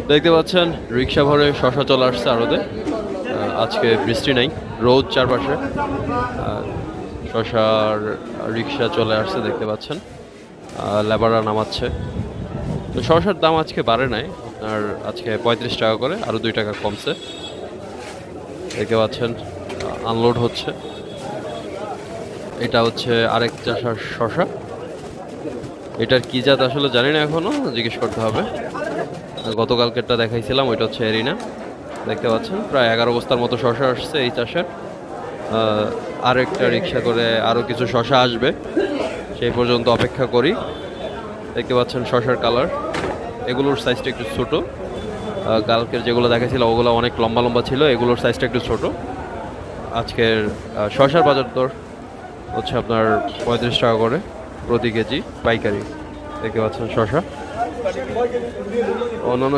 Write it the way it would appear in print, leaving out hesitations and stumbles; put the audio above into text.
দেখতে পাচ্ছেন রিক্সা ভরে শশা চলে আসছে আড়তে। আজকে বৃষ্টি নাই, রোদ চারপাশে। শশার রিক্সা চলে আসছে দেখতে পাচ্ছেন, লেবাররা নামাচ্ছে। তো শশার দাম আজকে বাড়ে নাই, আর আজকে 35 টাকা করে, আরও 2 টাকা কমছে। দেখতে পাচ্ছেন আনলোড হচ্ছে। এটা হচ্ছে আরেক চাষার শশা। এটার কি জাত আসলে জানি না, এখনো জিজ্ঞেস করতে হবে। গতকালকেরটা দেখাইছিলাম, ওইটা হচ্ছে এরিনা। দেখতে পাচ্ছেন প্রায় 11 বস্তার মতো শশা আসছে এই চাষের। আরেকটা রিক্সা করে আরও কিছু শশা আসবে, সেই পর্যন্ত অপেক্ষা করি। দেখতে পাচ্ছেন শশার কালার, এগুলোর সাইজটা একটু ছোট। কালকের যেগুলো দেখাইছিল ওগুলো অনেক লম্বা লম্বা ছিল, এগুলোর সাইজটা একটু ছোট। আজকের শশার বাজার দর হচ্ছে আপনার 35 টাকা করে প্রতি কেজি পাইকারি। দেখতে পাচ্ছেন শশা। অন্যান্য